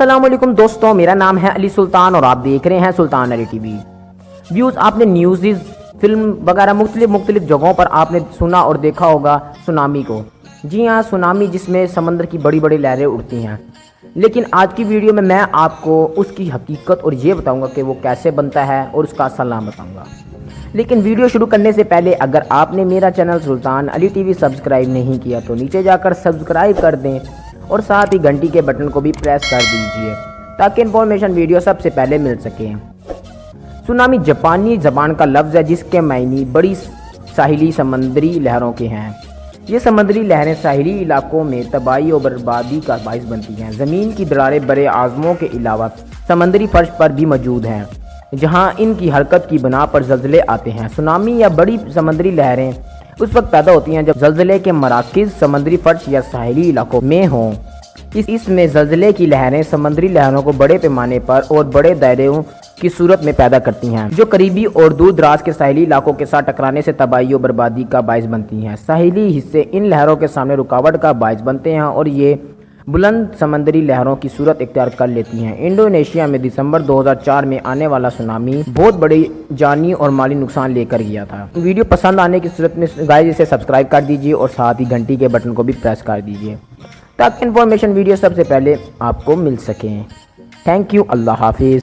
السلام علیکم دوستوں، میرا نام ہے علی سلطان اور آپ دیکھ رہے ہیں سلطان علی ٹی وی ویوز۔ آپ نے نیوزز، فلم وغیرہ مختلف جگہوں پر آپ نے سنا اور دیکھا ہوگا سونامی کو۔ جی ہاں، سونامی جس میں سمندر کی بڑی بڑی لہریں اڑتی ہیں۔ لیکن آج کی ویڈیو میں آپ کو اس کی حقیقت اور یہ بتاؤں گا کہ وہ کیسے بنتا ہے اور اس کا اصل نام بتاؤں گا۔ لیکن ویڈیو شروع کرنے سے پہلے اگر آپ نے میرا چینل سلطان علی ٹی وی سبسکرائب نہیں کیا تو نیچے جا کر سبسکرائب کر دیں اور ساتھ ہی گھنٹی کے بٹن کو بھی پریس کر دیجئے تاکہ انفارمیشن ویڈیو سب سے پہلے مل سکے۔ سونامی جاپانی زبان کا لفظ ہے جس کے معنی بڑی ساحلی سمندری لہروں کے ہیں۔ یہ سمندری لہریں ساحلی علاقوں میں تباہی اور بربادی کا باعث بنتی ہیں۔ زمین کی دراریں بڑے اعظموں کے علاوہ سمندری فرش پر بھی موجود ہیں جہاں ان کی حرکت کی بنا پر زلزلے آتے ہیں۔ سونامی یا بڑی سمندری لہریں اس وقت پیدا ہوتی ہیں جب زلزلے کے مراکز سمندری فرش یا ساحلی علاقوں میں ہوں۔ اس میں زلزلے کی لہریں سمندری لہروں کو بڑے پیمانے پر اور بڑے دائروں کی صورت میں پیدا کرتی ہیں جو قریبی اور دور دراز کے ساحلی علاقوں کے ساتھ ٹکرانے سے تباہی اور بربادی کا باعث بنتی ہیں۔ ساحلی حصے ان لہروں کے سامنے رکاوٹ کا باعث بنتے ہیں اور یہ بلند سمندری لہروں کی صورت اختیار کر لیتی ہیں۔ انڈونیشیا میں دسمبر 2004 میں آنے والا سونامی بہت بڑی جانی اور مالی نقصان لے کر گیا تھا۔ ویڈیو پسند آنے کی صورت میں گائز اسے سبسکرائب کر دیجیے اور ساتھ ہی گھنٹی کے بٹن کو بھی پریس کر دیجیے تاکہ انفارمیشن ویڈیو سب سے پہلے آپ کو مل سکیں۔ تھینک یو، اللہ حافظ۔